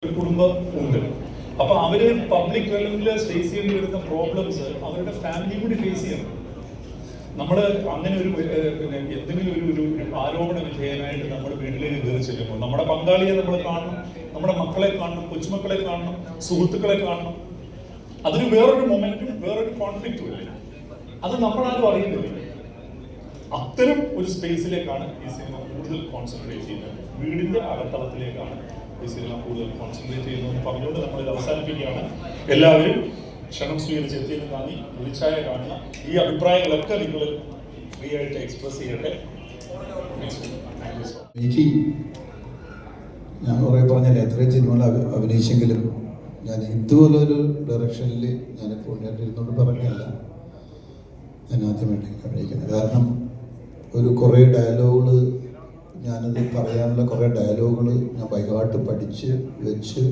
ഒരു കുടുംബം ഉണ്ട്. അപ്പൊ അവര് പബ്ലിക് റെലമില് ഫേസ് ചെയ്യേണ്ടി വരുന്ന പ്രോബ്ലംസ് അവരുടെ ഫാമിലി കൂടി ഫേസ് ചെയ്യണം. നമ്മള് അങ്ങനെ ഒരു പിന്നെ എന്തെങ്കിലും ഒരു ആരോപണ വിധേയനായിട്ട് നമ്മുടെ വീട്ടിലേക്ക് കയറി ചെല്ലുമ്പോൾ നമ്മുടെ പങ്കാളിയെ നമ്മൾ കാണണം, നമ്മുടെ മക്കളെ കാണണം, കൊച്ചുമക്കളെ കാണണം, സുഹൃത്തുക്കളെ കാണണം. അതിന് വേറൊരു മൊമെന്റും വേറൊരു കോൺഫ്ലിക്റ്റും ഇല്ല. അത് നമ്മളാരും അറിയുന്നില്ല. അത്തരം ഒരു സ്പേസിലേക്കാണ് ഈ സിനിമ കൂടുതൽ കോൺസെൻട്രേറ്റ് ചെയ്യുന്നത്. വീടിന്റെ അകത്തളത്തിലേക്കാണ് ഈ സിനിമ കൂടുതൽ കോൺസെൻട്രേറ്റ് ചെയ്യുന്നതെന്ന് പറഞ്ഞുകൊണ്ട് നമ്മളിത് അവസാനിപ്പിക്കുകയാണ്. എല്ലാവരും ക്ഷണം സ്വീകരിച്ചെത്തിയതിന് നന്ദി. വിളിച്ചായ കാണുക. ഈ അഭിപ്രായങ്ങളൊക്കെ നിങ്ങൾ ഫ്രീ ആയിട്ട് എക്സ്പ്രസ് ചെയ്യട്ടെ. എനിക്ക് ഞാൻ കുറേ പറഞ്ഞല്ലേ, എത്രയും സിനിമകൾ അഭിനയിച്ചെങ്കിലും ഞാൻ ഇതുപോലൊരു ഡയറക്ഷനിൽ ഞാനിപ്പോൾ ഇരുന്നുകൊണ്ട് പറഞ്ഞല്ല ഞാൻ ആദ്യമായിട്ട് അഭിനയിക്കുന്നത്. കാരണം ഒരു കുറേ ഡയലോഗുകൾ ഞാനത് പറയാനുള്ള കുറേ ഡയലോഗുകൾ ഞാൻ ബൈഹാർട്ട് പഠിച്ച് വെച്ച്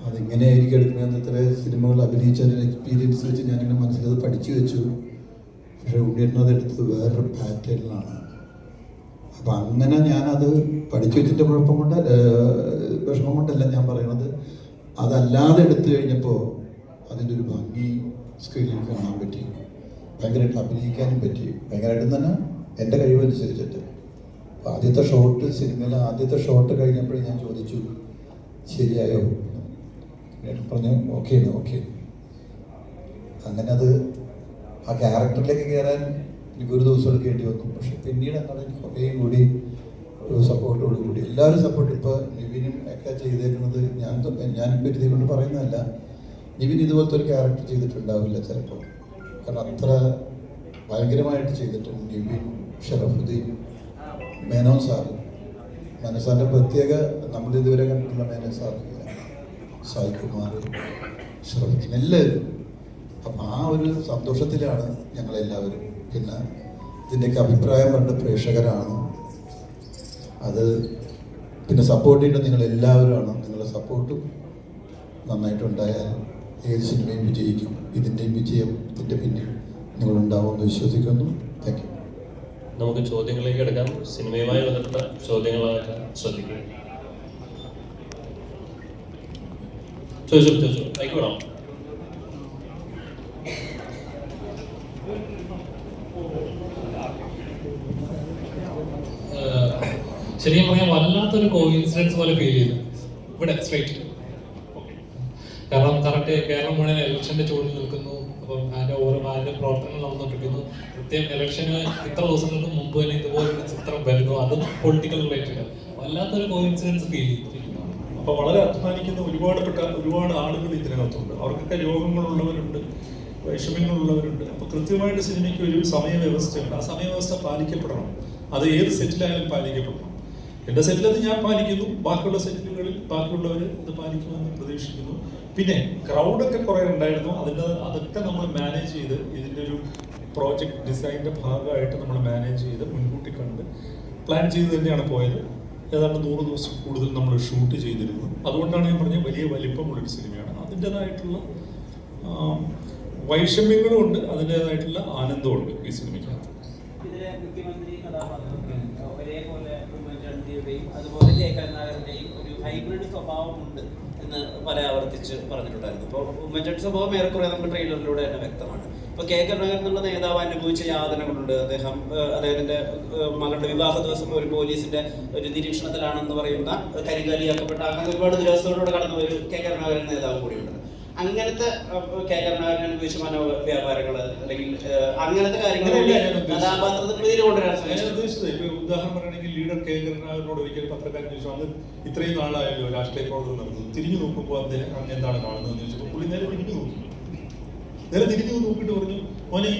അതെങ്ങനെയായിരിക്കും എടുക്കണമെന്ന് ഇത്ര സിനിമകൾ അഭിനയിച്ചതിൻ്റെ എക്സ്പീരിയൻസ് വെച്ച് ഞാനിങ്ങനെ മനസ്സിലത് പഠിച്ചു വെച്ചു. പക്ഷേ ഉണ്ണിയേട്ടനത് എടുത്തത് വേറൊരു പാറ്റേണിലാണ്. അപ്പം അങ്ങനെ ഞാനത് പഠിച്ചു വെച്ചിട്ട് വിഷമം കൊണ്ടല്ല ഞാൻ പറയണത്. അതല്ലാതെ എടുത്തു കഴിഞ്ഞപ്പോൾ അതിൻ്റെ ഒരു ഭംഗി സ്ക്രീനിൽ കാണാൻ പറ്റി, ഭയങ്കരമായിട്ട് അഭിനയിക്കാനും പറ്റി, ഭയങ്കരമായിട്ടും തന്നെ എൻ്റെ കഴിവനുസരിച്ചിട്ട്. അപ്പോൾ ആദ്യത്തെ ഷോട്ട് കഴിഞ്ഞപ്പോൾ ഞാൻ ചോദിച്ചു ശരിയായോ, പറഞ്ഞു ഓക്കെ. അങ്ങനെ അത് ആ ക്യാരക്ടറിലേക്ക് കയറാൻ എനിക്കൊരു ദിവസം എടുക്കേണ്ടി വന്നു. പക്ഷെ പിന്നീട് അങ്ങനെ കുറേയും കൂടി സപ്പോർട്ടോടുകൂടി എല്ലാവരും സപ്പോർട്ട്. ഇപ്പോൾ നിവിനും ഒക്കെ ചെയ്തേക്കുന്നത് ഞാനിപ്പോൾ ഇതിനെ കൊണ്ട് പറയുന്നതല്ല, നിവിൻ ഇതുപോലത്തെ ഒരു ക്യാരക്ടർ ചെയ്തിട്ടുണ്ടാവില്ല ചിലപ്പോൾ. കാരണം അത്ര ഭയങ്കരമായിട്ട് ചെയ്തിട്ടുണ്ട് നിവിൻ, ഷറഫുദ്ദീൻ, മേനോൻ സാറ്. മേനോൻ സാറിൻ്റെ പ്രത്യേക നമ്മളിതുവരെ കണ്ടിട്ടുള്ള മേനോൻ സാറില്ല, സായികുമാർ, ഷറഫുദ്ദീൻ എല്ലാവരും. അപ്പം ആ ഒരു സന്തോഷത്തിലാണ് ഞങ്ങളെല്ലാവരും. പിന്നെ ഇതിൻ്റെയൊക്കെ അഭിപ്രായം പറഞ്ഞ പ്രേക്ഷകരാണ്. അത് പിന്നെ സപ്പോർട്ട് ചെയ്യേണ്ടത് നിങ്ങളെല്ലാവരുമാണ്. നിങ്ങളുടെ സപ്പോർട്ടും നന്നായിട്ടുണ്ടായാൽ ഏത് സിനിമയും വിജയിക്കും. ഇതിൻ്റെയും വിജയം ഇതിൻ്റെ പിന്നിൽ നിങ്ങളുണ്ടാവുമെന്ന് വിശ്വസിക്കുന്നു. Thank you. നമുക്ക് ചോദ്യങ്ങളിലേക്ക് എടുക്കാം. സിനിമയുമായി ബന്ധപ്പെട്ട ചോദ്യങ്ങളൊക്കെ ശ്രദ്ധിക്കുക. ചോദിച്ചു ആയിക്കോടാം. ശരിക്കും പറഞ്ഞാൽ വല്ലാത്തൊരു കോയിൻസിഡൻസ് പോലെ ഫീൽ ചെയ്തു ഇവിടെ സ്ട്രേറ്റ്. കാരണം കറക്റ്റ് കേരളം മുഴുവൻ ഇലക്ഷന്റെ ചൂടിൽ നിൽക്കുന്നു. അപ്പം അതിന്റെ പ്രവർത്തനങ്ങൾ നടന്നുകൊണ്ടിരിക്കുന്നു. കൃത്യം ഇലക്ഷന് ഇത്ര ദിവസങ്ങൾക്ക് മുമ്പ് തന്നെ ഇതുപോലൊരു ചിത്രം വരുന്നു, അതും പൊളിറ്റിക്കൽ റിലേറ്റഡ്. വല്ലാത്തൊരു കോയിൻസിഡൻസ് ഫീൽ ചെയ്തു. അപ്പൊ വളരെ അധ്വാനിക്കുന്ന ഒരുപാട് ആളുകൾ ഇതിനകത്തുണ്ട്. അവർക്കൊക്കെ രോഗങ്ങളുള്ളവരുണ്ട്, വൈഷമ്യങ്ങളുള്ളവരുണ്ട്. അപ്പൊ കൃത്യമായിട്ട് സിനിമയ്ക്ക് ഒരു സമയവ്യവസ്ഥയുണ്ട്. ആ സമയവ്യവസ്ഥ പാലിക്കപ്പെടണം. അത് ഏത് സെറ്റിലായാലും പാലിക്കപ്പെടണം. എൻ്റെ സെറ്റിലത് ഞാൻ പാലിക്കുന്നു, ബാക്കിയുള്ള സെറ്റിലുകളിൽ ബാക്കിയുള്ളവർ ഇത് പാലിക്കുമെന്ന് പ്രതീക്ഷിക്കുന്നു. പിന്നെ ക്രൗഡൊക്കെ കുറേ ഉണ്ടായിരുന്നു. അതൊക്കെ നമ്മൾ മാനേജ് ചെയ്ത് ഇതിൻ്റെ ഒരു പ്രോജക്റ്റ് ഡിസൈനിൻ്റെ ഭാഗമായിട്ട് നമ്മൾ മാനേജ് ചെയ്ത് മുൻകൂട്ടി കണ്ട് പ്ലാൻ ചെയ്ത് തന്നെയാണ് പോയത്. ഏതാണ്ട് 100 ദിവസം കൂടുതൽ നമ്മൾ ഷൂട്ട് ചെയ്തിരുന്നു. അതുകൊണ്ടാണ് ഞാൻ പറഞ്ഞത് വലിയ വലിപ്പമുള്ളൊരു സിനിമയാണ്. അതിൻ്റെതായിട്ടുള്ള വൈഷമ്യങ്ങളും ഉണ്ട്, അതിൻ്റെതായിട്ടുള്ള ആനന്ദമുണ്ട് ഈ സിനിമയ്ക്കകത്ത്. അതുപോലെ ജയകരുണാകരന്റെയും ഒരു ഹൈബ്രിഡ് സ്വഭാവമുണ്ട് എന്ന് പല ആവർത്തിച്ച് പറഞ്ഞിട്ടുണ്ടായിരുന്നു. ഇപ്പോൾ ഉമ്മൻചാണ്ടി സ്വഭാവം ഏറെക്കുറെ നമുക്ക് ട്രെയിലറിലൂടെ തന്നെ വ്യക്തമാണ്. ഇപ്പോൾ കെ കരുണാകരൻ എന്നുള്ള നേതാവ് അനുഭവിച്ച യാതനകളുണ്ട്. അദ്ദേഹത്തിന്റെ മകളുടെ വിവാഹ ദിവസം ഒരു പോലീസിന്റെ ഒരു നിരീക്ഷണത്തിലാണെന്ന് പറയുന്ന കരിങ്കാലിയാക്കപ്പെട്ട അങ്ങനെ ഒരുപാട് ദിവസങ്ങളിലൂടെ കടന്നു ഒരു കെ കരുണാകരൻ നേതാവ് കൂടിയുണ്ട്. അങ്ങനത്തെ കെ കരുണാകരൻ അനുഭവിച്ച മനോവ്യാപാരങ്ങള് അല്ലെങ്കിൽ അങ്ങനത്തെ കാര്യങ്ങളൊക്കെ കഥാപാത്രത്തിൽ കൊണ്ടുവരാൻ ഉദാഹരണം പറയുകയാണെങ്കിൽ ലീഡർ കെ കരുണാകരനോട് ഒരിക്കലും പത്രക്കാരൻ ചോദിച്ചു, അന്ന് ഇത്രയും നാളായല്ലോ രാഷ്ട്രീയ പ്രവർത്തനം നടക്കുന്നത്, തിരിഞ്ഞു നോക്കുമ്പോൾ അദ്ദേഹം അങ്ങ് എന്താണ് കാണുന്നതെന്ന് ചോദിച്ചപ്പോൾ പുള്ളി നേരെ തിരിഞ്ഞു നോക്കിയിട്ട് പറഞ്ഞു, മോനെ ഈ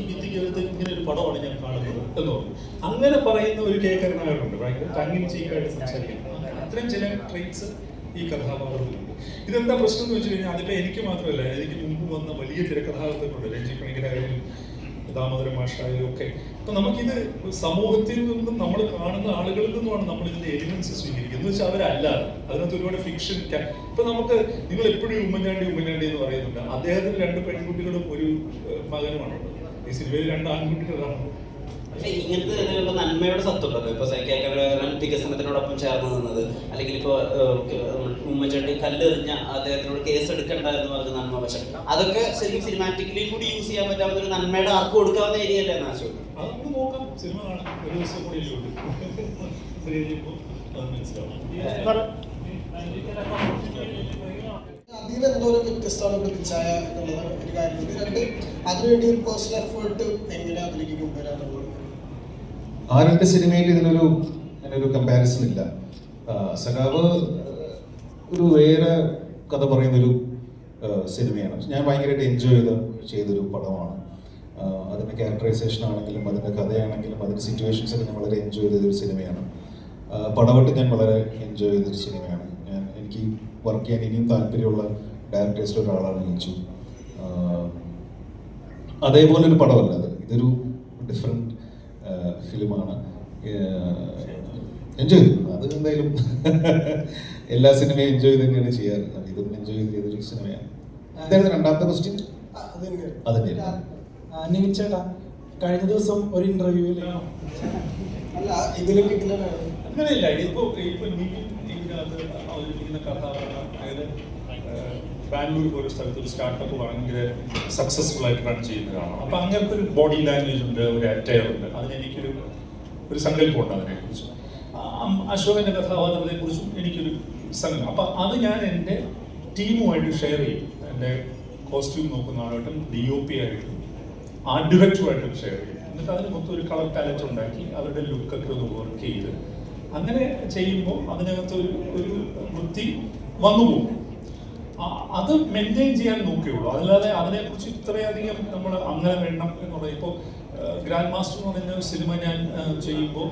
ഭിത്തിക്കകത്ത് ഇങ്ങനെ ഒരു പടമാണ് ഞാൻ കാണുന്നത് എന്ന് പറഞ്ഞു. അങ്ങനെ പറയുന്ന ഒരു കെ കരുണാകരനുണ്ട്, ഭയങ്കര ടങ്ങിൻ ചീക്കായിട്ട് സംസാരിക്കുന്നത്. അത്രയും ചില ട്രെയ്റ്റ്സ് ഈ കഥാപാത്രത്തിലുണ്ട്. ഇതെന്താ പ്രശ്നം എന്ന് വെച്ച് കഴിഞ്ഞാൽ അതിപ്പോൾ എനിക്ക് മാത്രമല്ല, എനിക്ക് മുമ്പ് വന്ന വലിയ തിരക്കഥാകൃത്തുണ്ട്, രഞ്ജിത്ത് പണിക്കരായാലും ദാമോദരൻ മാഷായാലും ഒക്കെ. അപ്പം നമുക്കിത് സമൂഹത്തിൽ നിന്നും നമ്മൾ കാണുന്ന ആളുകളിൽ നിന്നുമാണ് നമ്മൾ ഇതിന്റെ എലിമെന്റ്സ് സ്വീകരിക്കുന്നത്. എന്ന് വെച്ചാൽ അവരല്ലാതെ അതിനകത്ത് ഒരുപാട് ഫിക്ഷൻ. ഇപ്പൊ നമുക്ക് നിങ്ങൾ എപ്പോഴും ഉമ്മൻചാണ്ടി എന്ന് പറയുന്നുണ്ട്. അദ്ദേഹത്തിന് 2 പെൺകുട്ടികളും ഒരു മകനുമാണ്. ഈ സിനിമയിൽ 2 ആൺകുട്ടികളാണ്. പക്ഷേ ഇങ്ങനത്തെ ഇതിലുള്ള നന്മയുടെ സത്തുണ്ടല്ലോ. ഇപ്പൊ കേരളം വികസനത്തിനോടൊപ്പം ചേർന്ന് നിന്നത്, അല്ലെങ്കിൽ ഇപ്പൊ ഉമ്മൻചാണ്ടി കല്ലെറിഞ്ഞ അദ്ദേഹത്തിനോട് കേസ് എടുക്കണ്ട എന്ന് പറഞ്ഞ നന്മ വശം, അതൊക്കെ ശരിക്കും സിനിമാറ്റിക്കലി കൂടി യൂസ് ചെയ്യാൻ പറ്റാവുന്ന ഒരു നന്മയുടെ ആർക്ക് കൊടുക്കാവുന്ന ഏരിയ അല്ലേ എന്നാ ചോദിക്കും. അതൊക്കെ നോക്കാം, സിനിമ കാണാം, ഒരു ദിവസം കൂടി അത് മനസ്സിലാവും. അതിൽ എന്തോരം വ്യത്യസ്തമാണ് പ്രതിച്ഛായ എന്നുള്ളത് ഒരു കാര്യമുണ്ട്. രണ്ട്, അതിനുവേണ്ടി ഒരു പേഴ്സണൽ എഫേർട്ട് എങ്ങനെ അതിലേക്ക് കൊണ്ടുവരാനുള്ളത്? ആ രണ്ട് സിനിമയിൽ ഇതിനൊരു കമ്പാരിസൺ ഇല്ല. സഖാവ് ഒരു വേറെ കഥ പറയുന്നൊരു സിനിമയാണ്. ഞാൻ ഭയങ്കരമായിട്ട് എൻജോയ് ചെയ്തൊരു പടമാണ്. അതിൻ്റെ ക്യാരക്ടറൈസേഷൻ ആണെങ്കിലും അതിൻ്റെ കഥയാണെങ്കിലും അതിൻ്റെ സിറ്റുവേഷൻസ് ഒക്കെ ഞാൻ വളരെ എൻജോയ് ചെയ്തൊരു സിനിമയാണ്. പടവട്ട് ഞാൻ വളരെ എൻജോയ് ചെയ്തൊരു സിനിമയാണ്. എനിക്ക് വർക്ക് ചെയ്യാൻ ഇനിയും താല്പര്യമുള്ള ഡയറക്ടേഴ്സിൽ ഒരാളാണ് ലിച്ചു. അതേപോലെ ഒരു പടമല്ല അത്, ഇതൊരു ഡിഫറെൻറ്റ് ഫിലിമാണ്. എൻജോയ് ചെയ്തു. അത് എന്തായാലും എല്ലാ സിനിമയും എൻജോയ് ചെയ്ത് തന്നെയാണ് ചെയ്യാറ്. ഇതും എൻജോയ് ചെയ്തൊരു സിനിമയാണ്. എന്തായിരുന്നു രണ്ടാമത്തെ ക്വസ്റ്റ്യൻ? അതിൻ്റെ നിമിച്ചേട്ടാ, കഴിഞ്ഞ ദിവസം ഒരു ഇന്റർവ്യൂവിൽ അല്ല ഇതിൽ കിട്ടില്ല അങ്ങനെയല്ല, ഇതിപ്പോ ഇതിനകത്ത് അവതരിപ്പിക്കുന്ന കഥാപാത്രം, അതായത് ബാംഗ്ലൂർ പോലെ സ്ഥലത്ത് ഒരു സ്റ്റാർട്ടപ്പ് ഭയങ്കര സക്സസ്ഫുൾ ആയിട്ട് റൺ ചെയ്യുന്നതാണ്. അപ്പൊ അങ്ങനത്തെ ഒരു ബോഡി ലാംഗ്വേജ് ഉണ്ട്, ഒരു അറ്റയർ ഉണ്ട്. അതിനെനിക്കൊരു സങ്കല്പമുണ്ട് അതിനെക്കുറിച്ച്. അശോകന്റെ കഥാപാത്രത്തെ കുറിച്ചും എനിക്കൊരു സങ്കല്പം. അപ്പൊ അത് ഞാൻ എൻ്റെ ടീമുമായിട്ട് ഷെയർ ചെയ്യും. എൻ്റെ കോസ്റ്റ്യൂം നോക്കുന്ന ആളായിട്ടും DOP ആയിട്ടും ആർട്ട് ഡയറക്ടറുമായിട്ടും ഷെയർ ചെയ്യും. എന്നിട്ട് അതിന് മൊത്തം ഒരു കളർ പാലറ്റ് ഉണ്ടാക്കി അവരുടെ ലുക്കൊക്കെ ഒന്ന് വർക്ക് ചെയ്ത് അങ്ങനെ ചെയ്യുമ്പോൾ അതിനകത്ത് ഒരു വൃത്തി വന്നു പോകും. അത് മെയിൻറ്റെയിൻ ചെയ്യാൻ നോക്കിയുള്ളൂ. അല്ലാതെ അതിനെക്കുറിച്ച് ഇത്രയധികം നമ്മൾ അങ്ങനെ വേണം എന്നുള്ളത്. ഇപ്പോൾ ഗ്രാൻഡ് മാസ്റ്റർ എന്ന് പറയുന്ന ഒരു സിനിമ ഞാൻ ചെയ്യുമ്പോൾ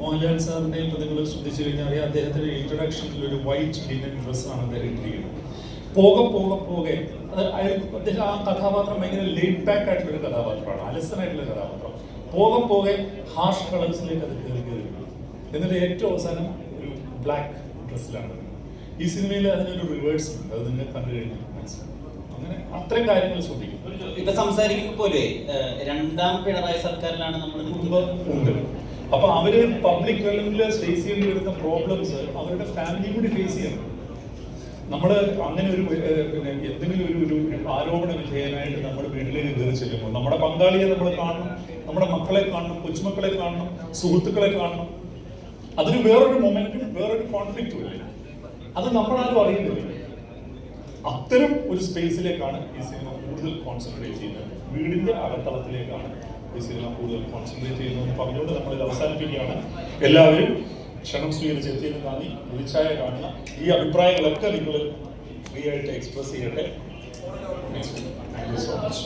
മോഹൻലാൽ സാറിനെ ഇപ്പോൾ നിങ്ങൾ ശ്രദ്ധിച്ചു കഴിഞ്ഞാൽ അറിയാം, അദ്ദേഹത്തിൻ്റെ ഇൻട്രഡക്ഷനിൽ ഒരു വൈറ്റ് ലിനൻ ഡ്രസ്സാണ് അദ്ദേഹം ഇട്ടിരിക്കുന്നത്. പോകെ അദ്ദേഹം ആ കഥാപാത്രം ഭയങ്കര ലേറ്റ് ബാക്ക് ആയിട്ടുള്ളൊരു കഥാപാത്രമാണ്, അലസനായിട്ടുള്ള കഥാപാത്രം. പോകെ ഹാർഷ് കളേഴ്സിലേക്ക് അത് കയറി എന്നിട്ട് ഏറ്റവും അവസാനം ഒരു ബ്ലാക്ക് ഡ്രസ്സിലാണ്. ഈ സിനിമയിൽ അതിനൊരു റിവേഴ്സ് ഉണ്ട്, അത് നിങ്ങൾ കണ്ടു കഴിഞ്ഞാൽ മനസ്സിലാവും. അങ്ങനെ അത്രയും കാര്യങ്ങൾ ശ്രദ്ധിക്കും. ഇപ്പൊ സംസാരിക്കുമ്പോൾ പോലെ രണ്ടാം പിണറായി സർക്കാരിലാണ് നമ്മൾ ഉണ്ട്. അപ്പൊ അവര് പബ്ലിക് റെലമിൽ ഫേസ് ചെയ്യേണ്ടി വരുന്ന പ്രോബ്ലംസ് അവരുടെ ഫാമിലി കൂടി ഫേസ് ചെയ്യണം. നമ്മൾ അങ്ങനെ ഒരു എന്തെങ്കിലും ഒരു ആരോപണ വിധേയനായിട്ട് നമ്മൾ വീട്ടിലേക്ക് കയറി ചെല്ലുമ്പോൾ നമ്മുടെ പങ്കാളിയെ നമ്മൾ കാണണം, നമ്മുടെ മക്കളെ കാണണം, കൊച്ചുമക്കളെ കാണണം, സുഹൃത്തുക്കളെ കാണണം. അതൊരു വേറൊരു മൊമെന്റും വേറൊരു കോൺഫ്ലിക്റ്റും ഇല്ല. അത് നമ്മളാരും അറിയുന്നില്ല. അത്തരം ഒരു സ്പേസിലേക്കാണ് ഈ സിനിമ കൂടുതൽ കോൺസെൻട്രേറ്റ് ചെയ്യുന്നത്. വീടിന്റെ അകത്തളത്തിലേക്കാണ് ഈ സിനിമ കൂടുതൽ കോൺസെൻട്രേറ്റ് ചെയ്യുന്നതെന്ന് പറഞ്ഞുകൊണ്ട് നമ്മളിത് അവസാനിപ്പിക്കുകയാണ്. എല്ലാവരും ക്ഷണം സ്വീകരിച്ച് എത്തിയെന്ന് കാണി, വിളിച്ചായ കാണുന്ന ഈ അഭിപ്രായങ്ങളൊക്കെ നിങ്ങൾ ഫ്രീ ആയിട്ട് എക്സ്പ്രസ് ചെയ്യട്ടെ. Thank you so much.